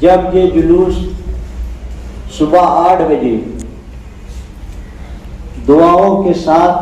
जब ये जुलूस सुबह 8 बजे दुआओं के साथ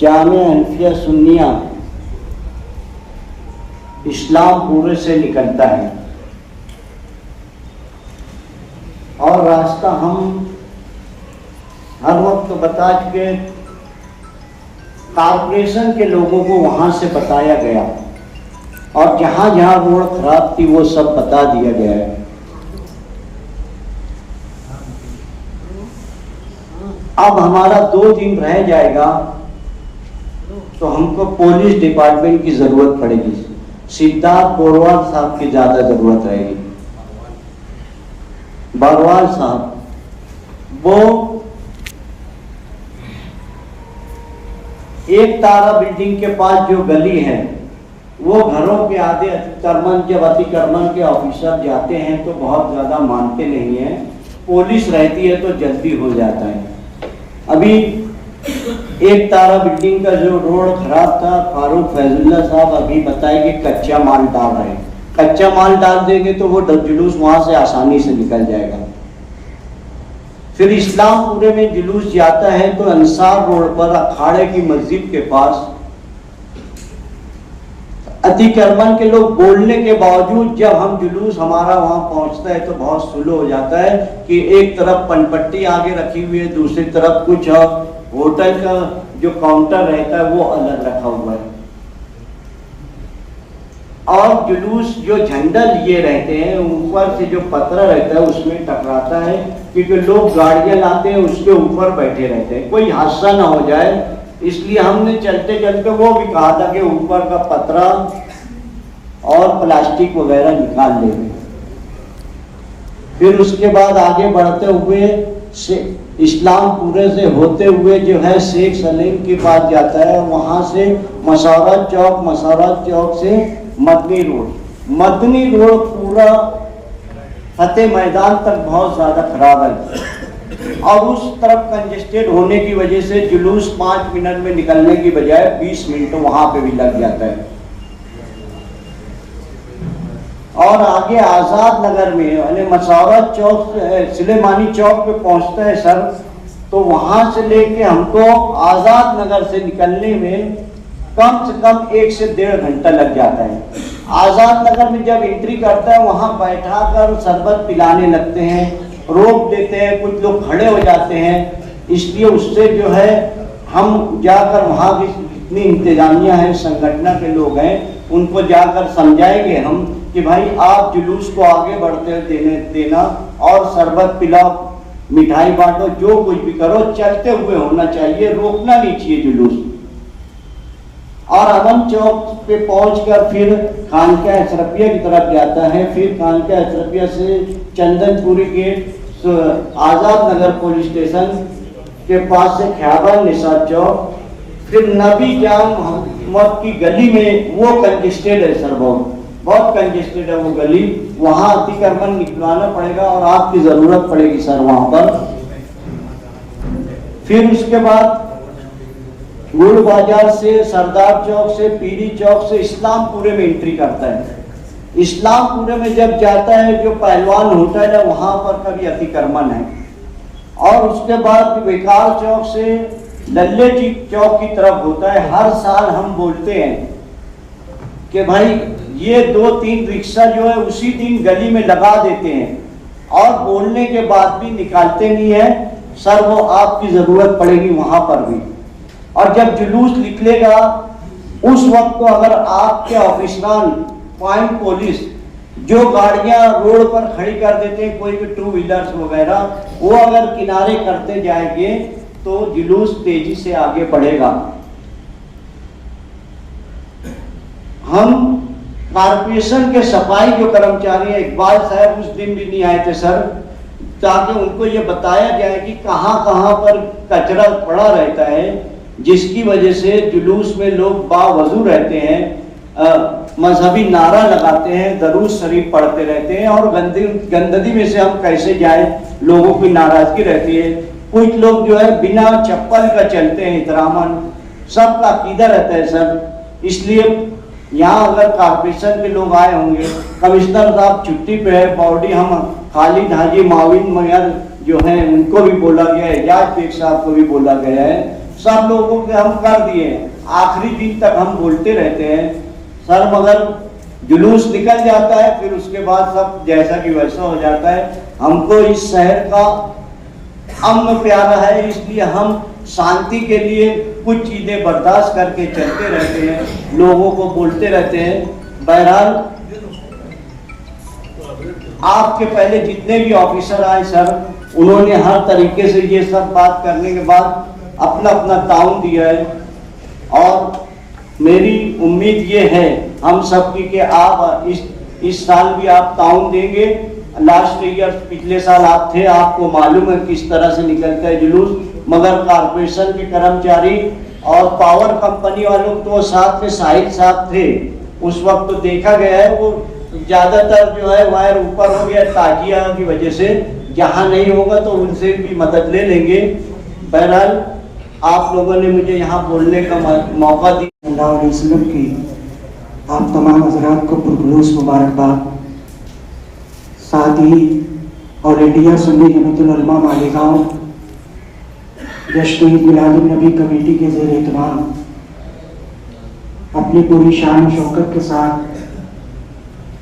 जामिया हनफिया सुन्निया इस्लामपुर से निकलता है और रास्ता हम हर वक्त बता चुके, कारपोरेशन के लोगों को वहां से बताया गया और जहां जहां रोड खराब थी वो सब बता दिया गया है। अब हमारा 2 दिन रह जाएगा तो हमको पुलिस डिपार्टमेंट की जरूरत पड़ेगी। सिद्धार्थ बोरवाल साहब की ज्यादा जरूरत रहेगी। बोरवाल साहब वो एक तारा बिल्डिंग के पास जो गली है वो घरों के आधे अतिक्रमण, जब अतिक्रमण के ऑफिसर जाते हैं तो बहुत ज्यादा मानते नहीं है, पुलिस रहती है तो जल्दी हो जाता है। अभी एक तारा बिल्डिंग का जो रोड खराब था, फारूक फैजुल्ला साहब अभी बताए कि कच्चा माल डाल रहे हैं। कच्चा माल डाल देंगे तो वो जुलूस वहां से आसानी से निकल जाएगा। फिर इस्लामपुरे में जुलूस जाता है तो अंसार रोड पर अखाड़े की मस्जिद के पास अतिक्रमण के लोग बोलने के बावजूद जब हम जुलूस हमारा वहां पहुंचता है तो बहुत स्लो हो जाता है कि एक तरफ पनपट्टी आगे रखी हुई है, दूसरी तरफ कुछ होटल का जो काउंटर रहता है वो अलग रखा हुआ है और जुलूस जो झंडा लिए रहते हैं ऊपर से जो पतरा रहता है उसमें टकराता है, क्योंकि लोग गाड़ियां लाते हैं उसके ऊपर बैठे रहते हैं, कोई हादसा ना हो जाए, इसलिए हमने चलते चलते वो भी कहा था कि ऊपर का पतरा और प्लास्टिक वगैरह निकाल लेंगे। फिर उसके बाद आगे बढ़ते हुए इस्लामपुरे से होते हुए जो है शेख सलीम के पास जाता है, वहां से मसौरत चौक से मदनी रोड पूरा फतेह मैदान तक बहुत ज्यादा खराब है और उस तरफ कंजेस्टेड होने की वजह से जुलूस 5 मिनट में निकलने की बजाय 20 मिनट वहां पे भी लग जाता है। और आगे आजाद नगर में यानी मसौरत चौक सुलेमानी चौक पे पहुंचता है सर, तो वहां से लेके हमको आजाद नगर से निकलने में कम से कम 1 से 1.5 घंटा लग जाता है। आजाद नगर में जब एंट्री करता है वहां बैठा कर शरबत पिलाने लगते हैं, रोक देते हैं, कुछ लोग खड़े हो जाते हैं, इसलिए उससे जो है हम जाकर वहां की जितनी इंतजामिया है, संगठन के लोग हैं, उनको जाकर समझाएंगे हम कि भाई आप जुलूस को आगे बढ़ते देना और शरबत पिलाओ, मिठाई बांटो, जो कुछ भी करो चलते हुए होना चाहिए, रोकना नहीं चाहिए जुलूस। और अमन चौक पे पहुंचकर फिर खानका अशरफिया की तरफ जाता है, फिर खानका अशरफिया से Chandanpuri gate, Azad Nagar police station के पास से ख्याबा निसार चौक, फिर नबी जान मोहम्मद की गली में वो कंजेस्टेड है सर, बहुत कंजेस्टेड है वो गली, वहां अतिक्रमण निकलवाना पड़ेगा और आपकी जरूरत पड़ेगी सर वहां पर। फिर उसके बाद गुड़ बाजार से, सरदार चौक से, पीरी चौक से इस्लामपुरे में एंट्री करता है। इस्लामपुरे में जब जाता है जो पहलवान होटल है वहां पर कभी अतिक्रमण है और उसके बाद विकास चौक से लल्ले जी चौक की तरफ होता है। हर साल हम बोलते हैं कि भाई ये 2-3 रिक्शा जो है उसी दिन गली में लगा देते हैं और बोलने के बाद भी निकालते नहीं है सर, वो आपकी जरूरत पड़ेगी वहां पर भी। और जब जुलूस निकलेगा उस वक्त तो अगर आपके ऑफिसरान पॉइंट पुलिस जो गाड़ियां रोड पर खड़ी कर देते हैं, कोई भी 2 व्हीलर्स वगैरह, वो अगर किनारे करते जाएंगे तो जुलूस तेजी से आगे बढ़ेगा। हम कारपोरेशन के सफाई जो कर्मचारी है, इकबाल साहब उस दिन भी नहीं आए थे सर, ताकि उनको ये बताया जाए कि कहां कहां पर कचरा पड़ा रहता है, जिसकी वजह से जुलूस में लोग बावजू रहते हैं, मजहबी नारा लगाते हैं, दरूद शरीफ पढ़ते रहते हैं और गंदगी में से हम कैसे जाए, लोगों की नाराजगी रहती है। कुछ लोग जो है बिना चप्पल का चलते हैं, इतरामन सबका अकीदा रहता है सर, इसलिए यहाँ अगर कारपोरेशन के लोग आए होंगे, कमिश्नर साहब छुट्टी पे है, बॉडी हम खालिद हाजी माविन मयर जो हैं उनको भी बोला गया है, एजाज बेग साहब को भी बोला गया है, सब लोगों के हम कर दिए हैं। आखिरी दिन तक हम बोलते रहते हैं सर, मगर जुलूस निकल जाता है, फिर उसके बाद सब जैसा कि वैसा हो जाता है। हमको इस शहर का अमन प्यारा है, इसलिए हम शांति के लिए कुछ चीजें बर्दाश्त करके चलते रहते हैं, लोगों को बोलते रहते हैं। बहरहाल आपके पहले जितने भी ऑफिसर आए सर, उन्होंने हर तरीके से ये सब बात करने के बाद अपना अपना ताउन दिया है, और मेरी उम्मीद ये है हम सब की कि आप इस साल भी आप ताउन देंगे। लास्ट ईयर पिछले साल आप थे, आपको मालूम है किस तरह से निकलता है जुलूस, मगर कारपोरेशन के कर्मचारी और पावर कंपनी वालों तो साथ में साहिल साहब थे, उस वक्त तो देखा गया है वो ज्यादातर जो है वायर ऊपर हो गया ताजिया की वजह से, जहां नहीं होगा तो उनसे भी मदद ले लेंगे। बहरहाल आप लोगों ने मुझे यहाँ बोलने का मौका दिया की आप तमाम हजरात को पुरखुलूस मुबारकबाद। साथ ही और इंडिया सुन्नी जमातुल उलमा मालेगांव जश्न ईद मिलादुन नबी कमेटी के ज़ेर एहतमाम अपनी पूरी शान शौकत के साथ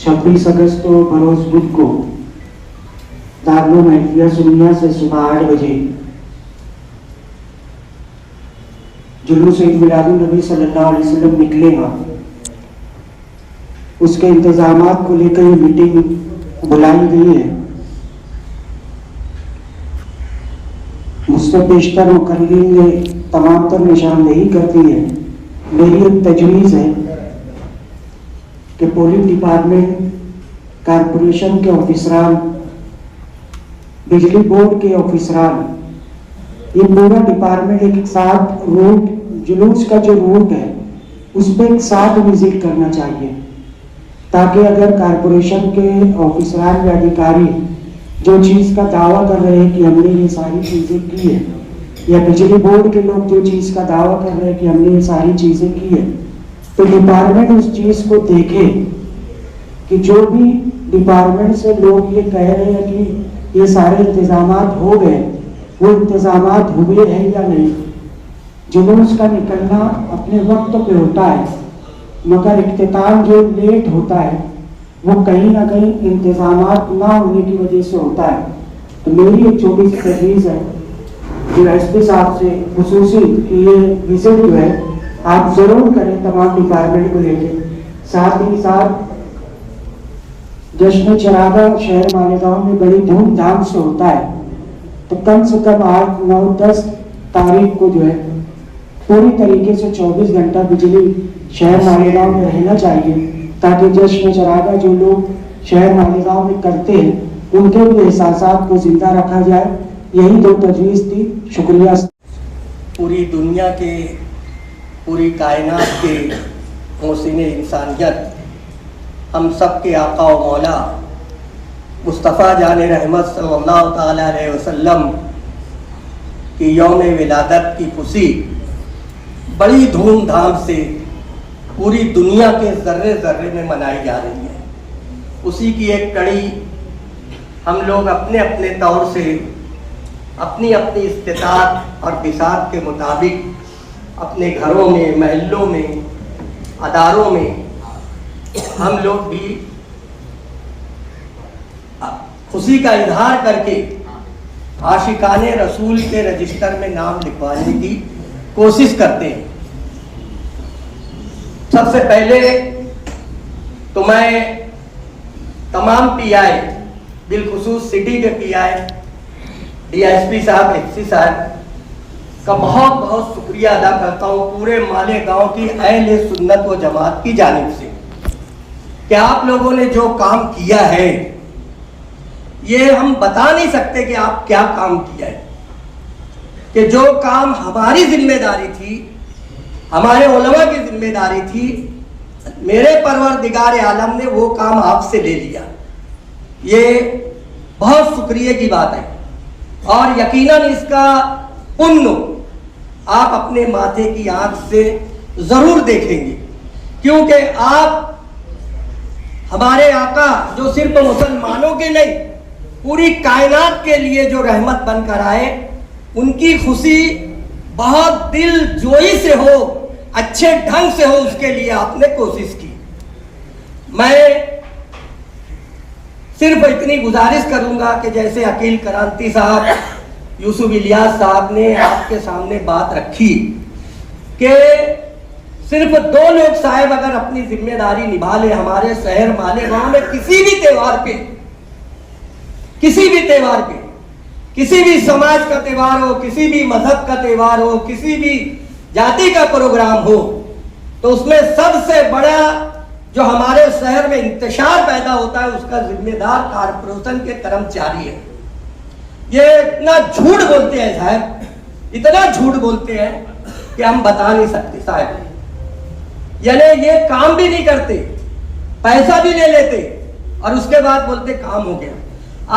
26 अगस्त को बरोज़ बुध को दारुल महफिया सुन्निया से सुबह 8 बजे जुलूस ईद मिलादुन नबी सल्लल्लाहु अलैहि वसल्लम निकलेगा। उसके इंतजामात को लेकर ये मीटिंग बुलाई गई है। मुझसे पेशतर मुकर्रिरीन ने तमाम तर निशानदेही कर दी है। मेरी एक तजवीज़ है कि पोलिंग डिपार्टमेंट, कारपोरेशन के ऑफिसरान, बिजली बोर्ड के ऑफिसरान, ये पूरा डिपार्टमेंट एक साथ रूट जुलूस का जो रूट है उस पर एक साथ विजिट करना चाहिए, ताकि अगर कारपोरेशन के ऑफिसरान या अधिकारी जो चीज़ का दावा कर रहे हैं कि हमने ये सारी चीज़ें की है, या बिजली बोर्ड के लोग जो चीज़ का दावा कर रहे हैं कि हमने ये सारी चीज़ें की है, तो डिपार्टमेंट उस चीज़ को देखे कि जो भी डिपार्टमेंट से लोग ये कह रहे हैं कि ये सारे इंतजामात हो गए, वो इंतजामात हुए हैं या नहीं। जुलूस का निकलना अपने वक्त पे होता है, मगर इख्तिताम जो लेट होता है वो कहीं ना कहीं इंतजामात ना होने की वजह से होता है। तो मेरी एक छोटी सी तजवीज़ है कि एसपी साहब से खुसूसी कि ये विजिट जो है आप ज़रूर करें तमाम डिपार्टमेंट को लेके। साथ ही साथ जश्न चरागा शहर मालेगांव में बड़ी धूमधाम से होता है, तो कम से कम 8, 9, 10 तारीख को जो है पूरी तरीके से 24 घंटा बिजली शहर मालेगांव में रहना चाहिए, ताकि जश्न चरागा जो लोग शहर मालेगांव में करते हैं उनके भी एहसासात को जिंदा रखा जाए। यही 2 तजवीज़ थी। शुक्रिया। पूरी दुनिया के, पूरी कायनात के मोहसिन इंसानियत, हम सब के आका व मौला मुस्तफ़ा जान रहमत सल्लल्लाहु ताला अलैहि वसल्लम की यौम विलादत की खुशी बड़ी धूमधाम से पूरी दुनिया के ज़र्रे ज़र्रे में मनाई जा रही है। उसी की एक कड़ी हम लोग अपने अपने तौर से अपनी अपनी इस्तिताअत और बिसात के मुताबिक अपने घरों में, महल्लों में, अदारों में हम लोग भी खुशी का इजहार करके आशिकाने रसूल के रजिस्टर में नाम लिखवाने की कोशिश करते हैं। सबसे पहले तो मैं तमाम पीआई, बिलखुसूस सिटी के पीआई, डीएसपी साहब, एसपी साहब का बहुत बहुत शुक्रिया अदा करता हूँ पूरे मालेगांव की अहले सुन्नत व जमात की जानिब से कि आप लोगों ने जो काम किया है ये हम बता नहीं सकते कि आप क्या काम किया है, कि जो काम हमारी जिम्मेदारी थी, हमारे उलमा की जिम्मेदारी थी, मेरे परवरदिगार आलम ने वो काम आपसे ले लिया। ये बहुत शुक्रिया की बात है और यकीनन इसका पुण्य आप अपने माथे की आंख से जरूर देखेंगे क्योंकि आप हमारे आका जो सिर्फ मुसलमानों के नहीं पूरी कायनात के लिए जो रहमत बनकर आए, उनकी खुशी बहुत दिल जोई से हो, अच्छे ढंग से हो, उसके लिए आपने कोशिश की। मैं सिर्फ इतनी गुजारिश करूंगा कि जैसे अकील क्रांति साहब, यूसुफ इलियास साहब ने आपके सामने बात रखी कि सिर्फ 2 लोग साहब अगर अपनी जिम्मेदारी निभा ले हमारे शहर मालेगांव में किसी भी त्योहार पे, किसी भी समाज का त्योहार हो, किसी भी मजहब का त्योहार हो, किसी भी जाति का प्रोग्राम हो, तो उसमें सबसे बड़ा जो हमारे शहर में इंतशार पैदा होता है उसका जिम्मेदार कारपोरेशन के कर्मचारी है। ये इतना झूठ बोलते हैं साहब, इतना झूठ बोलते हैं कि हम बता नहीं सकते साहब। यानी ये काम भी नहीं करते, पैसा भी ले लेते और उसके बाद बोलते काम हो गया।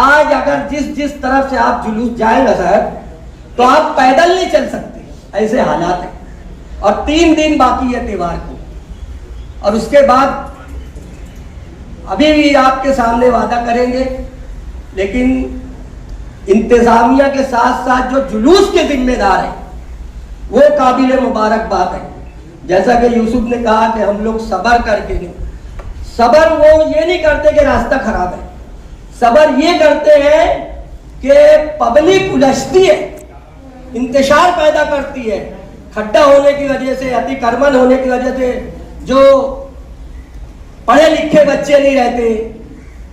आज अगर जिस तरफ से आप जुलूस जाएगा साहब, तो आप पैदल नहीं चल सकते, ऐसे हालात है। और 3 दिन बाकी है त्योहार को, और उसके बाद अभी भी आपके सामने वादा करेंगे, लेकिन इंतजामिया के साथ साथ जो जुलूस के जिम्मेदार है वो काबिल मुबारकबाद है। जैसा कि यूसुफ ने कहा कि हम लोग सबर करके नहीं, सबर वो ये नहीं करते कि रास्ता खराब है, सबर ये करते हैं कि पब्लिक उलझती है, इंतशार पैदा करती है, खड्डा होने की वजह से, अतिक्रमण होने की वजह से जो पढ़े लिखे बच्चे नहीं रहते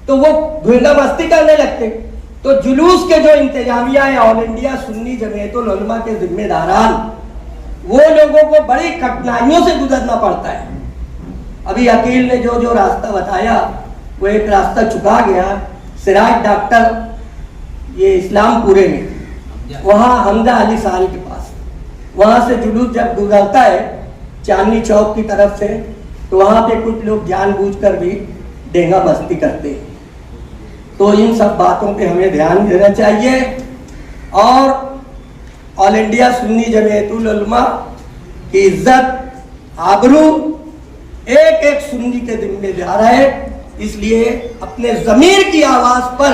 तो वो धुंधा मस्ती करने लगते। तो जुलूस के जो इंतजामिया है, ऑल इंडिया सुन्नी जमीयतुल उलमा के जिम्मेदारान, वो लोगों को बड़ी कठिनाइयों से गुजरना पड़ता है। अभी अकील ने जो रास्ता बताया वो एक रास्ता चुका गया, सिराज डॉक्टर ये इस्लामपुरे में, वहाँ हमजा अली साल के पास, वहाँ से जुलूस जब गुजरता है चांदनी चौक की तरफ से, तो वहाँ पे कुछ लोग जानबूझकर भी डेंगा बस्ती करते हैं। तो इन सब बातों पे हमें ध्यान देना चाहिए। और ऑल इंडिया सुन्नी जमीयतुल उलमा की इज्जत, आबरू एक एक सुन्नी के जिम्मेदार है, इसलिए अपने ज़मीर की आवाज़ पर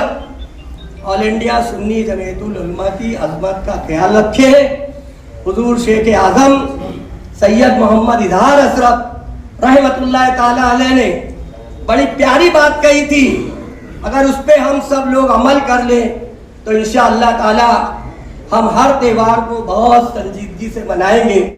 ऑल इंडिया सुन्नी जमीयतुल उलमा की अज़मत का ख्याल रखे। हुजूर शेख आज़म सैयद मोहम्मद इजहार अशरफ रहमतुल्लाह ताला अलैह ने बड़ी प्यारी बात कही थी, अगर उस पर हम सब लोग अमल कर लें तो इंशाअल्लाह ताला हम हर त्योहार को बहुत संजीदगी से मनाएंगे।